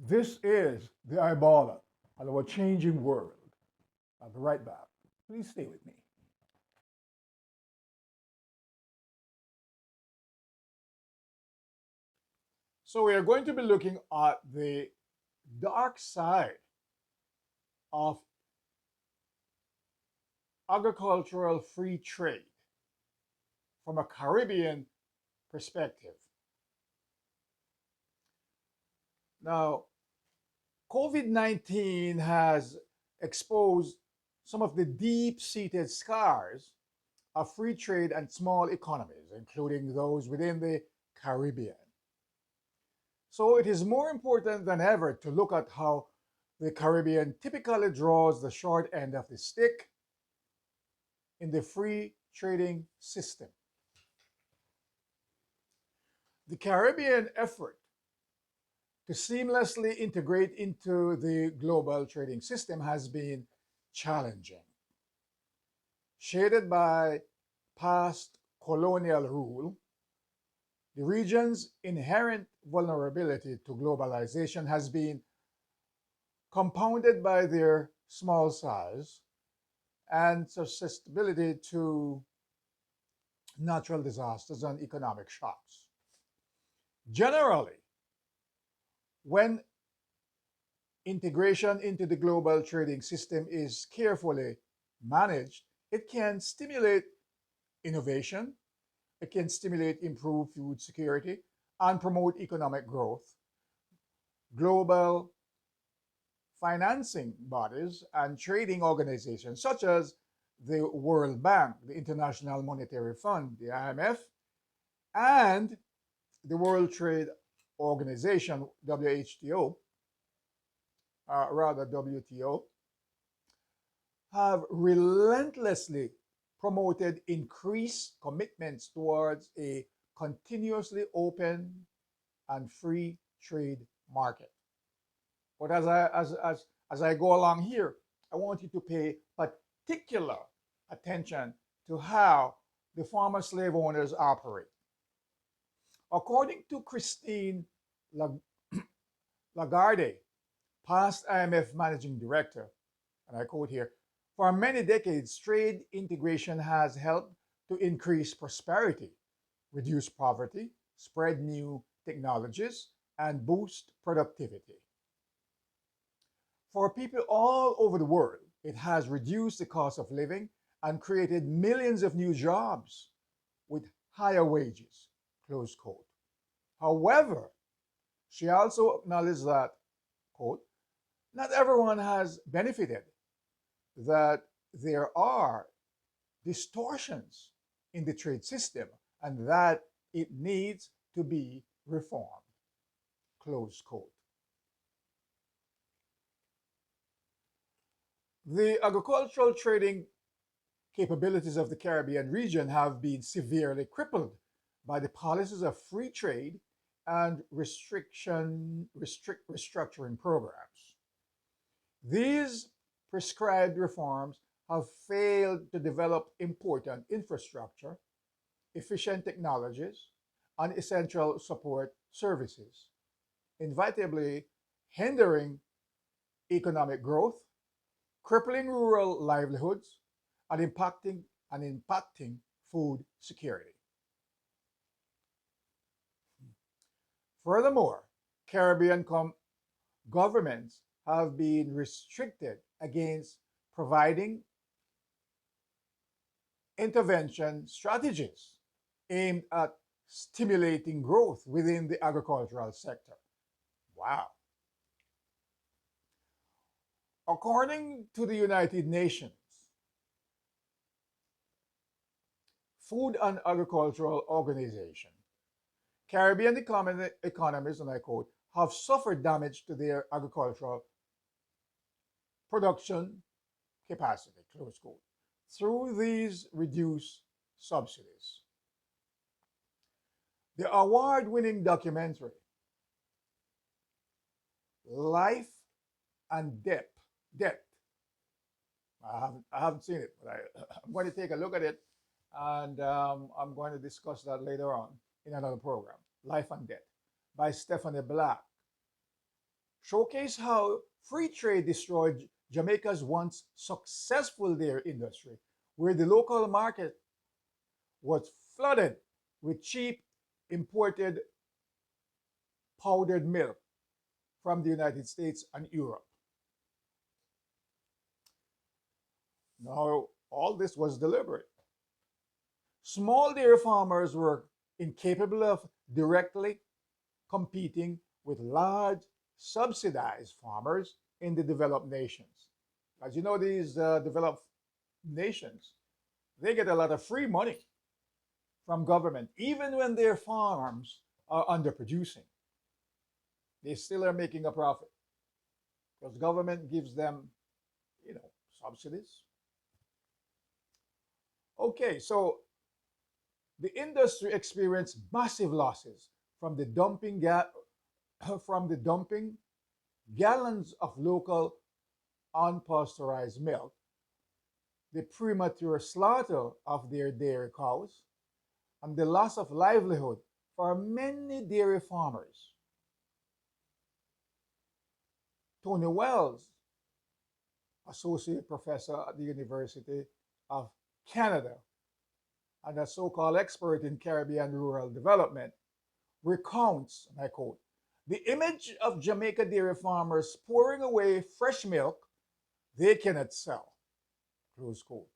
This is the Ibala on our changing world. I'll be right back. Please stay with me. So we are going to be looking at the dark side of agricultural free trade from a Caribbean perspective. Now, COVID 19 has exposed some of the deep seated scars of free trade and small economies, including those within the Caribbean. So it is more important than ever to look at how the Caribbean typically draws the short end of the stick in the free trading system. The Caribbean effort to seamlessly integrate into the global trading system has been challenging, shaded by past colonial rule. The region's inherent vulnerability to globalization has been compounded by their small size and susceptibility to natural disasters and economic shocks. Generally, when integration into the global trading system is carefully managed, it can stimulate innovation, it can stimulate improved food security, and promote economic growth. Global financing bodies and trading organizations such as the World Bank, the International Monetary Fund, the IMF, and the World Trade Organization, WHTO, rather WTO, have relentlessly promoted increased commitments towards a continuously open and free trade market. But as I go along here, I want you to pay particular attention to how the former slave owners operate. According to Christine Lagarde, past IMF managing director, and I quote here, for many decades, trade integration has helped to increase prosperity, reduce poverty, spread new technologies, and boost productivity. For people all over the world, it has reduced the cost of living and created millions of new jobs with higher wages, close quote. However, she also acknowledged that, quote, not everyone has benefited, that there are distortions in the trade system and that it needs to be reformed, close quote. The agricultural trading capabilities of the Caribbean region have been severely crippled by the policies of free trade and restructuring programs. These prescribed reforms have failed to develop important infrastructure, efficient technologies, and essential support services, inevitably hindering economic growth, crippling rural livelihoods, and impacting food security. Furthermore, Caribbean governments have been restricted against providing intervention strategies aimed at stimulating growth within the agricultural sector. Wow. According to the United Nations Food and Agricultural Organization, Caribbean economies, and I quote, have suffered damage to their agricultural production capacity, close quote, through these reduced subsidies. The award-winning documentary, Life and Debt. I haven't seen it, but I'm going to take a look at it, and I'm going to discuss that later on in another program. Life and Debt by Stephanie Black showcase how free trade destroyed Jamaica's once successful dairy industry, where the local market was flooded with cheap imported powdered milk from the United States and Europe. Now, all this was deliberate. Small dairy farmers were incapable of directly competing with large subsidized farmers in the developed nations. As you know, these developed nations, they get a lot of free money from government, even when their farms are underproducing. They still are making a profit because government gives them, subsidies. Okay, so the industry experienced massive losses from the from the dumping gallons of local unpasteurized milk, the premature slaughter of their dairy cows, and the loss of livelihood for many dairy farmers. Tony Wells, associate professor at the University of Canada and a so-called expert in Caribbean rural development, recounts, and I quote, the image of Jamaica dairy farmers pouring away fresh milk they cannot sell, close quote.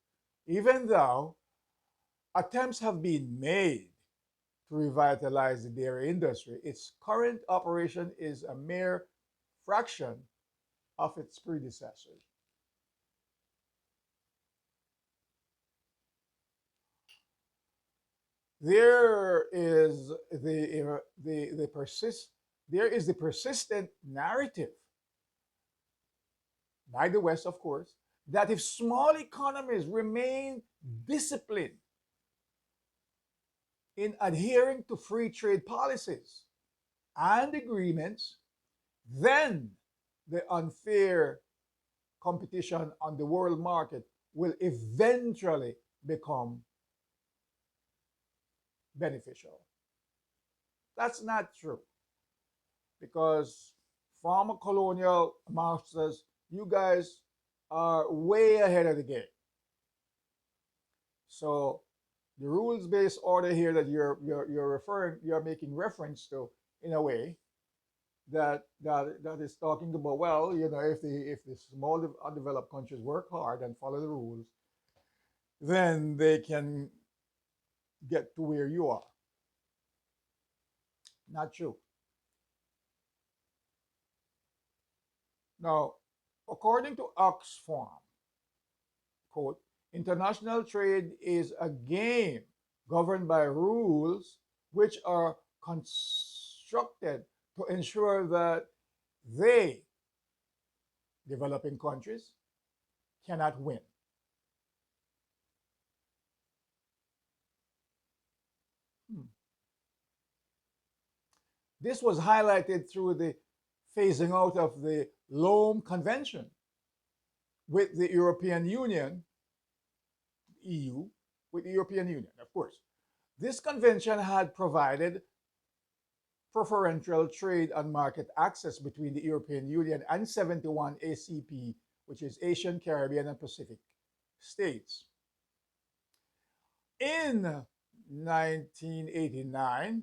Even though attempts have been made to revitalize the dairy industry, its current operation is a mere fraction of its predecessors. There is the persistent narrative by the West, of course, that if small economies remain disciplined in adhering to free trade policies and agreements, then the unfair competition on the world market will eventually become beneficial. That's not true because former colonial masters, you guys are way ahead of the game. So the rules-based order here that you're making reference to, in a way, that is talking about, well, if the small undeveloped countries work hard and follow the rules, then they can get to where you are. Not true. Now, according to Oxfam, quote, international trade is a game governed by rules which are constructed to ensure that they, developing countries, cannot win. Hmm. This was highlighted through the phasing out of the Loam Convention with the European Union, EU, with the European Union, of course. This convention had provided preferential trade and market access between the European Union and 71 ACP, which is Asian, Caribbean, and Pacific states. In 1989,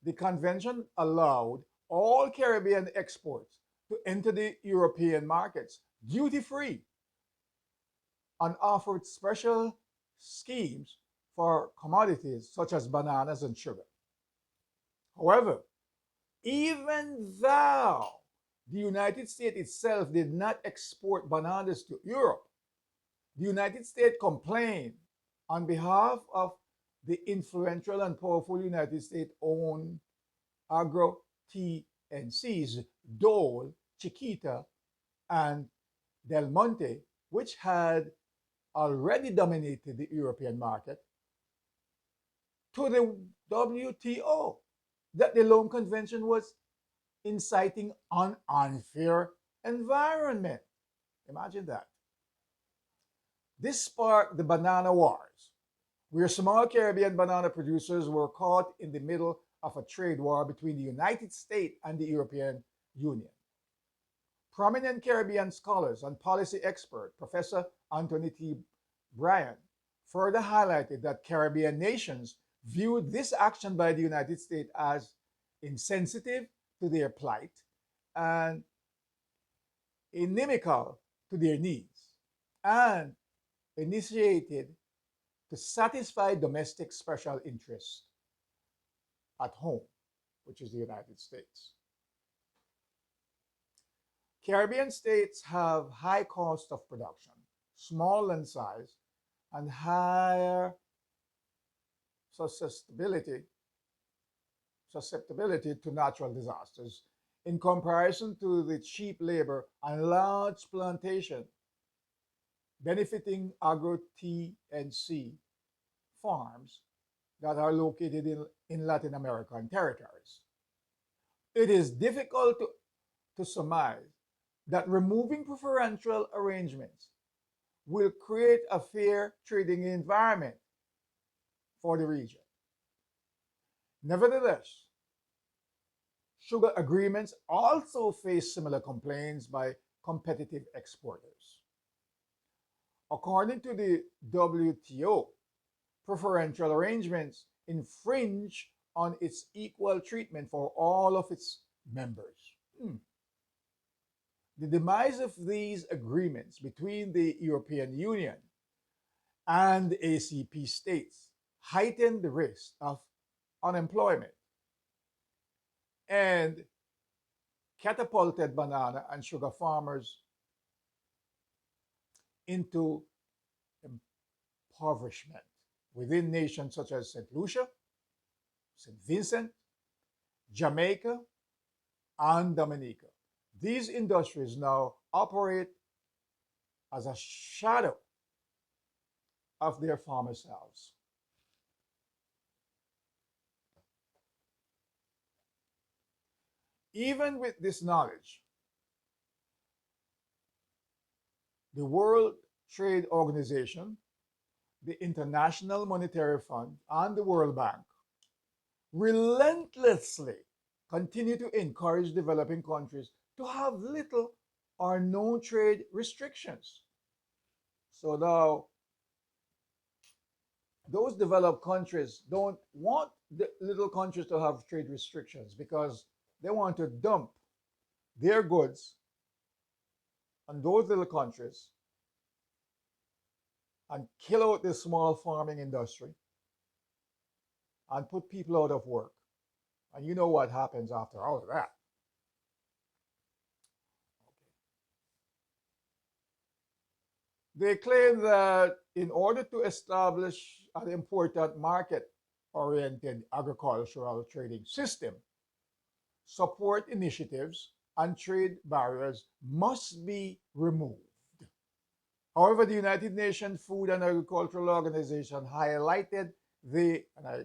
the convention allowed all Caribbean exports to enter the European markets duty free and offered special schemes for commodities such as bananas and sugar. However, even though the United States itself did not export bananas to Europe, the United States complained on behalf of the influential and powerful United States owned agro TNCs, Dole, Chiquita, and Del Monte, which had already dominated the European market, to the WTO that the Loam Convention was inciting an unfair environment. Imagine that. This sparked the banana wars, where small Caribbean banana producers were caught in the middle of a trade war between the United States and the European Union. Prominent Caribbean scholars and policy expert Professor Anthony T. Bryan further highlighted that Caribbean nations viewed this action by the United States as insensitive to their plight and inimical to their needs, and initiated to satisfy domestic special interests at home, which is the United States. Caribbean states have high cost of production, small in size, and higher susceptibility, susceptibility to natural disasters in comparison to the cheap labor and large plantation benefiting agro T and C farms that are located in Latin American territories. It is difficult to surmise that removing preferential arrangements will create a fair trading environment for the region. Nevertheless, sugar agreements also face similar complaints by competitive exporters. According to the WTO, preferential arrangements infringe on its equal treatment for all of its members. Hmm. The demise of these agreements between the European Union and the ACP states heightened the risk of unemployment and catapulted banana and sugar farmers into impoverishment within nations such as St. Lucia, St. Vincent, Jamaica, and Dominica. These industries now operate as a shadow of their former selves. Even with this knowledge, the World Trade Organization, the International Monetary Fund, and the World Bank relentlessly continue to encourage developing countries to have little or no trade restrictions. So now, those developed countries don't want the little countries to have trade restrictions because they want to dump their goods on those little countries and kill out the small farming industry and put people out of work. And you know what happens after all of that. They claim that in order to establish an important market oriented agricultural trading system, support initiatives and trade barriers must be removed. However, the United Nations Food and Agricultural Organization highlighted the, and I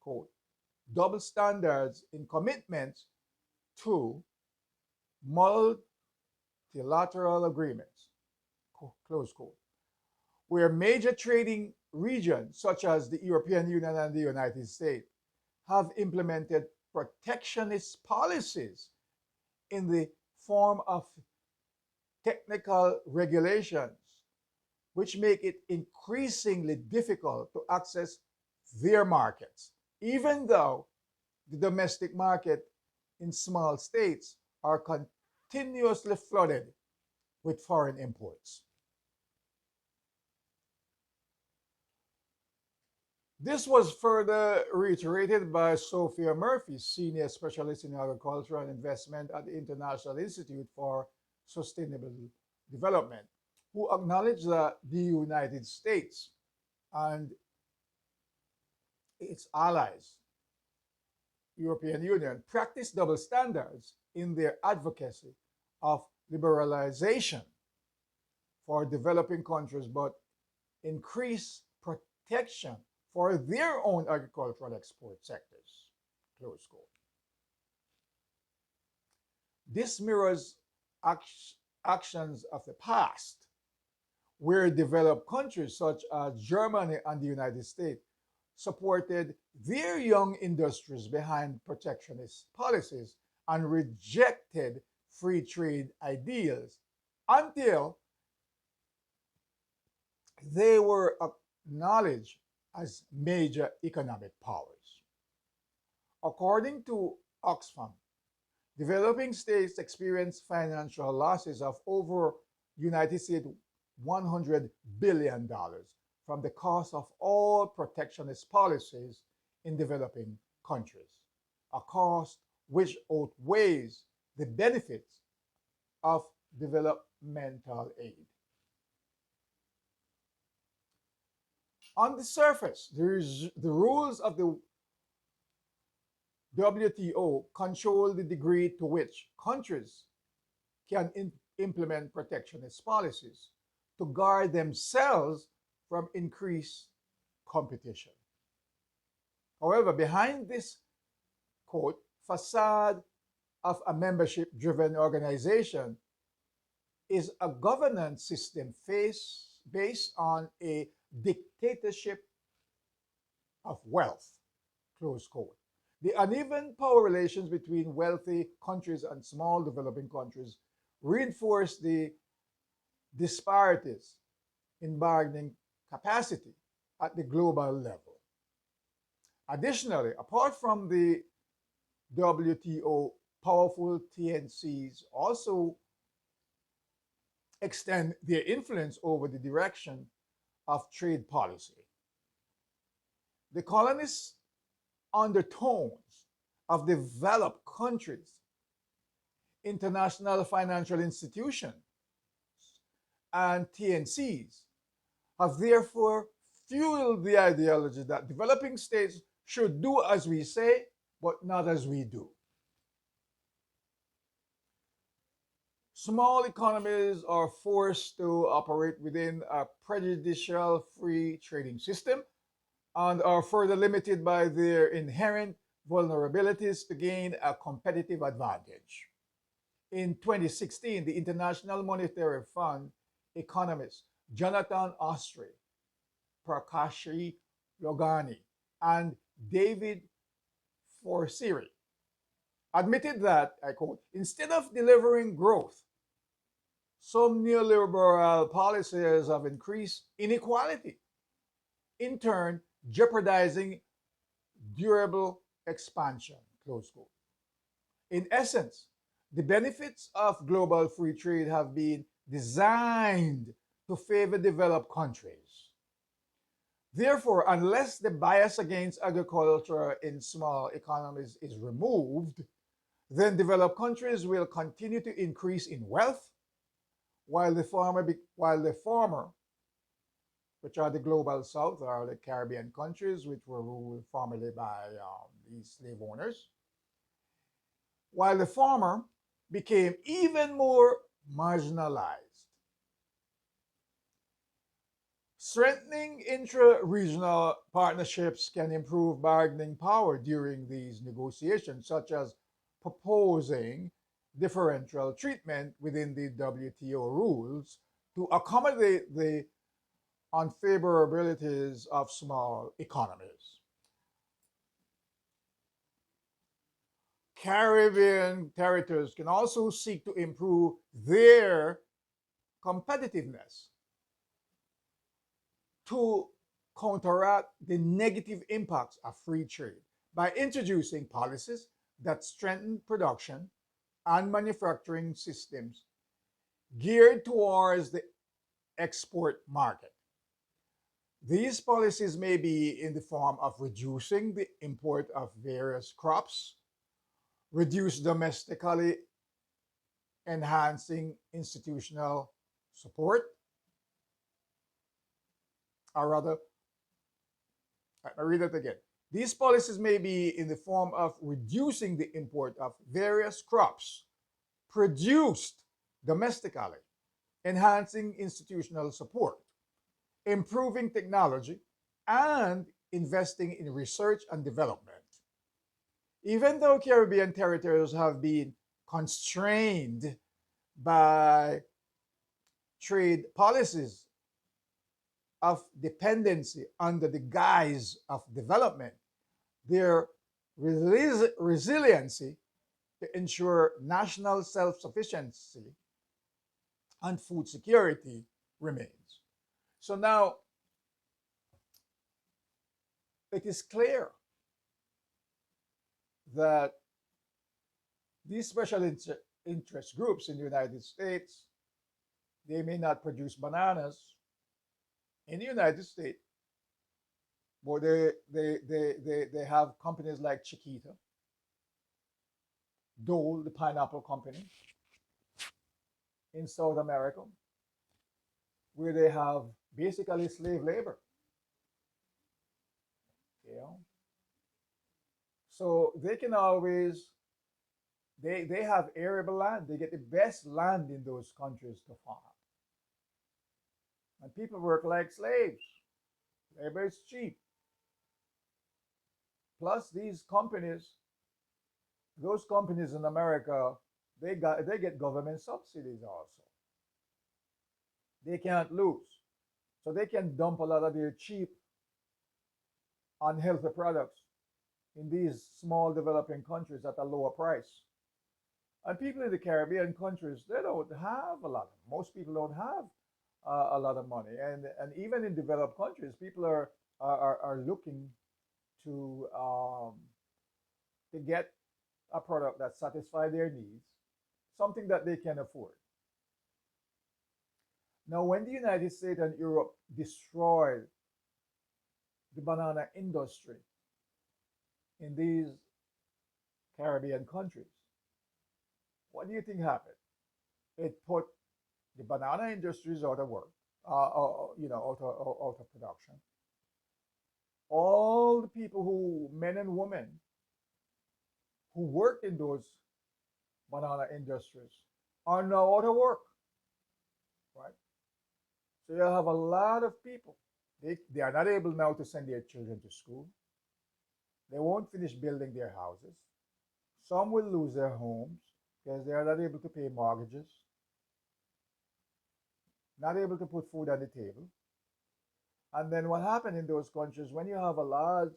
quote, double standards in commitments to multilateral agreements, close quote, where major trading regions such as the European Union and the United States have implemented protectionist policies in the form of technical regulations, which make it increasingly difficult to access their markets, even though the domestic market in small states are continuously flooded with foreign imports. This was further reiterated by Sophia Murphy, Senior Specialist in Agriculture and Investment at the International Institute for Sustainable Development, who acknowledged that the United States and its allies, European Union, practice double standards in their advocacy of liberalization for developing countries, but increase protection for their own agricultural export sectors. Close quote. This mirrors actions of the past, where developed countries such as Germany and the United States supported their young industries behind protectionist policies and rejected free trade ideals until they were acknowledged as major economic powers. According to Oxfam, developing states experience financial losses of over United States $100 billion dollars from the cost of all protectionist policies in developing countries, a cost which outweighs the benefits of developmental aid. On the surface, the rules of the WTO control the degree to which countries can implement protectionist policies to guard themselves from increased competition. However, behind this quote facade of a membership driven organization is a governance system based on a dictatorship of wealth, close quote. The uneven power relations between wealthy countries and small developing countries reinforce the disparities in bargaining capacity at the global level. Additionally, apart from the WTO, powerful TNCs also extend their influence over the direction of trade policy. The colonists' undertones of developed countries, international financial institutions, and TNCs have therefore fueled the ideology that developing states should do as we say, but not as we do. Small economies are forced to operate within a prejudicial free trading system and are further limited by their inherent vulnerabilities to gain a competitive advantage. In 2016, the International Monetary Fund economists Jonathan Ostry, Prakashi Logani, and David Forsiri admitted that, I quote, instead of delivering growth, some neoliberal policies have increased inequality, in turn jeopardizing durable expansion, close quote. In essence, the benefits of global free trade have been designed to favor developed countries. Therefore, unless the bias against agriculture in small economies is removed, then developed countries will continue to increase in wealth, while the former, which are the global south, are the Caribbean countries, which were ruled formerly by these slave owners, while the former became even more marginalized. Strengthening intra-regional partnerships can improve bargaining power during these negotiations, such as proposing differential treatment within the WTO rules to accommodate the unfavorabilities of small economies. Caribbean territories can also seek to improve their competitiveness to counteract the negative impacts of free trade by introducing policies that strengthen production and manufacturing systems geared towards the export market. These policies may be in the form of reducing the import of various crops, reduce domestically enhancing institutional support, or rather, I read it again. These policies may be in the form of reducing the import of various crops produced domestically, enhancing institutional support, improving technology, and investing in research and development. Even though Caribbean territories have been constrained by trade policies of dependency under the guise of development, their resiliency to ensure national self sufficiency and food security remains. So now it is clear that these special interest groups in the United States, they may not produce bananas in the United States, but they have companies like Chiquita, Dole, the pineapple company in South America, where they have basically slave labor. You know, so they can always they have arable land. They get the best land in those countries to farm, and people work like slaves. Labor is cheap. Plus, those companies in America, they get government subsidies also. They can't lose, so they can dump a lot of their cheap, unhealthy products in these small developing countries at a lower price. And people in the Caribbean countries, they don't have a lot. Most people don't have a lot of money, and even in developed countries, people are looking to to get a product that satisfies their needs, something that they can afford. Now, when the United States and Europe destroyed the banana industry in these Caribbean countries, what do you think happened? It put the banana industries out of work, out of production. All the people men and women, who worked in those banana industries are now out of work, right? So you have a lot of people. They are not able now to send their children to school. They won't finish building their houses. Some will lose their homes because they are not able to pay mortgages, not able to put food on the table. And then what happened in those countries when you have a large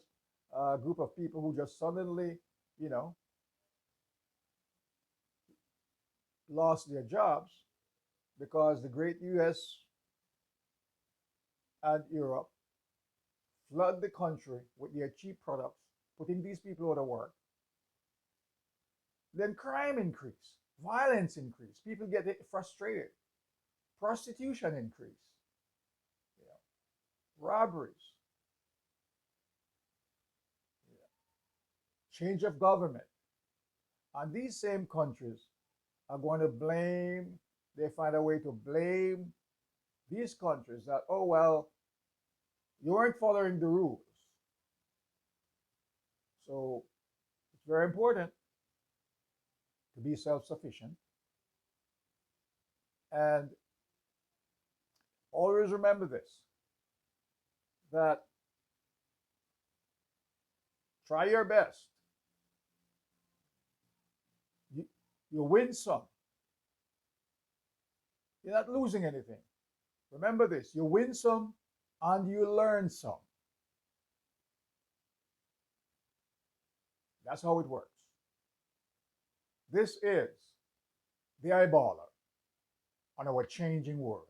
group of people who just suddenly, you know, lost their jobs because the great US and Europe flood the country with their cheap products, putting these people out of work. Then crime increase, violence increase, people get frustrated, prostitution increase, you know, robberies, you know, change of government. And these same countries are going to they find a way to blame these countries that, oh, well, you weren't following the rules. So it's very important to be self sufficient. And always remember this, that try your best. You win some, you're not losing anything. Remember this, you win some and you learn some. That's how it works. This is the eyeballer on our changing world.